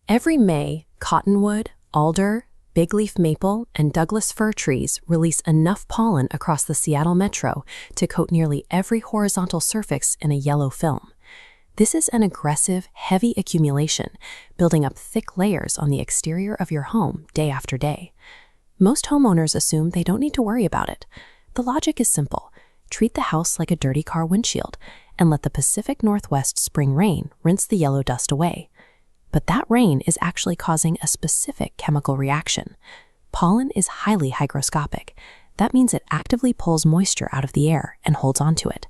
Every May, cottonwood, alder, bigleaf maple, and Douglas fir trees release enough pollen across the Seattle metro to coat nearly every horizontal surface in a yellow film. This is an aggressive, heavy accumulation, building up thick layers on the exterior of your home day after day. Most homeowners assume they don't need to worry about it. The logic is simple. Treat the house like a dirty car windshield and let the Pacific Northwest spring rain rinse the yellow dust away. But that rain is actually causing a specific chemical reaction. Pollen is highly hygroscopic. That means it actively pulls moisture out of the air and holds onto it.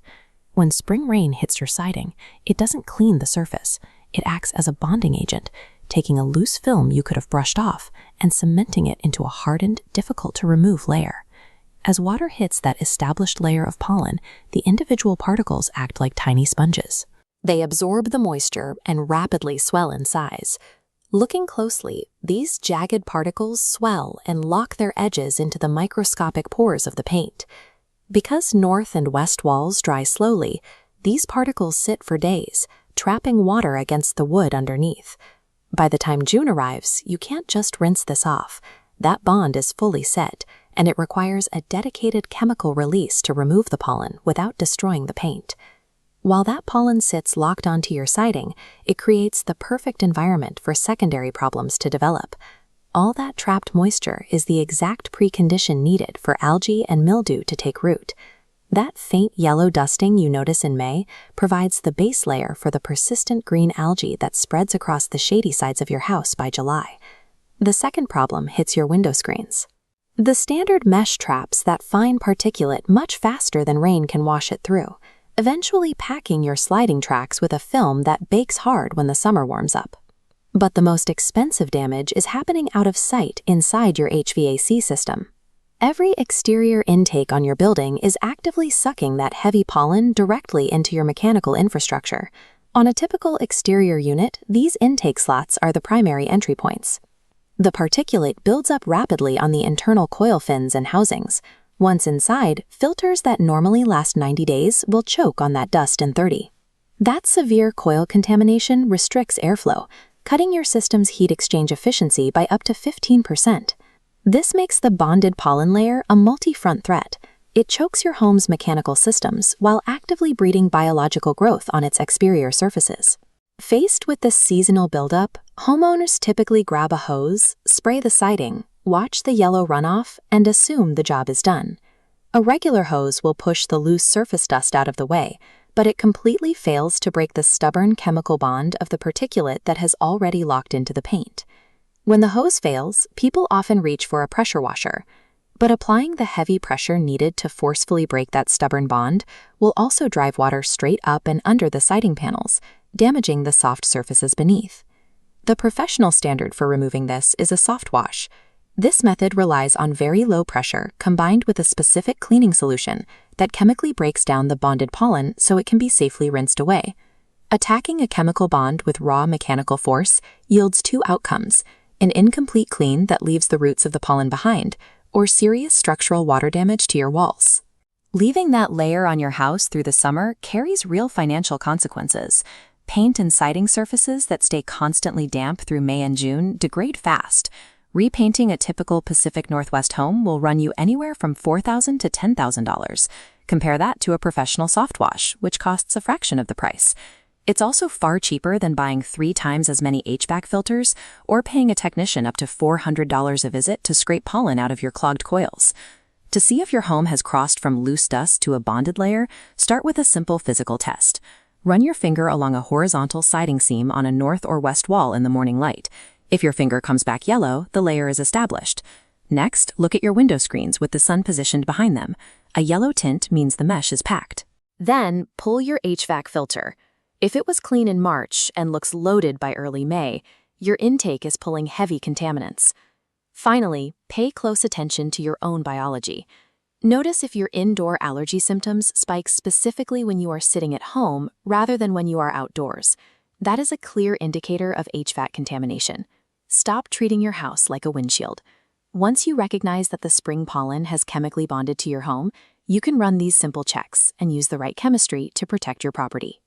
When spring rain hits your siding, it doesn't clean the surface. It acts as a bonding agent, taking a loose film you could have brushed off and cementing it into a hardened, difficult-to-remove layer. As water hits that established layer of pollen, the individual particles act like tiny sponges. They absorb the moisture and rapidly swell in size. Looking closely, these jagged particles swell and lock their edges into the microscopic pores of the paint. Because north and west walls dry slowly, these particles sit for days, trapping water against the wood underneath. By the time June arrives, you can't just rinse this off. That bond is fully set, and it requires a dedicated chemical release to remove the pollen without destroying the paint. While that pollen sits locked onto your siding, it creates the perfect environment for secondary problems to develop. All that trapped moisture is the exact precondition needed for algae and mildew to take root. That faint yellow dusting you notice in May provides the base layer for the persistent green algae that spreads across the shady sides of your house by July. The second problem hits your window screens. The standard mesh traps that fine particulate much faster than rain can wash it through, eventually packing your sliding tracks with a film that bakes hard when the summer warms up. But the most expensive damage is happening out of sight inside your HVAC system. Every exterior intake on your building is actively sucking that heavy pollen directly into your mechanical infrastructure. On a typical exterior unit, these intake slots are the primary entry points. The particulate builds up rapidly on the internal coil fins and housings. Once inside, filters that normally last 90 days will choke on that dust in 30. That severe coil contamination restricts airflow, cutting your system's heat exchange efficiency by up to 15%. This makes the bonded pollen layer a multi-front threat. It chokes your home's mechanical systems while actively breeding biological growth on its exterior surfaces. Faced with this seasonal buildup, homeowners typically grab a hose, spray the siding, watch the yellow runoff, and assume the job is done. A regular hose will push the loose surface dust out of the way, but it completely fails to break the stubborn chemical bond of the particulate that has already locked into the paint. When the hose fails, people often reach for a pressure washer, but applying the heavy pressure needed to forcefully break that stubborn bond will also drive water straight up and under the siding panels, damaging the soft surfaces beneath. The professional standard for removing this is a soft wash. This method relies on very low pressure combined with a specific cleaning solution that chemically breaks down the bonded pollen so it can be safely rinsed away. Attacking a chemical bond with raw mechanical force yields two outcomes: an incomplete clean that leaves the roots of the pollen behind, or serious structural water damage to your walls. Leaving that layer on your house through the summer carries real financial consequences. Paint and siding surfaces that stay constantly damp through May and June degrade fast. Repainting a typical Pacific Northwest home will run you anywhere from $4,000 to $10,000. Compare that to a professional soft wash, which costs a fraction of the price. It's also far cheaper than buying 3 times as many HVAC filters or paying a technician up to $400 a visit to scrape pollen out of your clogged coils. To see if your home has crossed from loose dust to a bonded layer, start with a simple physical test. Run your finger along a horizontal siding seam on a north or west wall in the morning light. If your finger comes back yellow, the layer is established. Next, look at your window screens with the sun positioned behind them. A yellow tint means the mesh is packed. Then, pull your HVAC filter. If it was clean in March and looks loaded by early May, your intake is pulling heavy contaminants. Finally, pay close attention to your own biology. Notice if your indoor allergy symptoms spike specifically when you are sitting at home rather than when you are outdoors. That is a clear indicator of HVAC contamination. Stop treating your house like a windshield. Once you recognize that the spring pollen has chemically bonded to your home, you can run these simple checks and use the right chemistry to protect your property.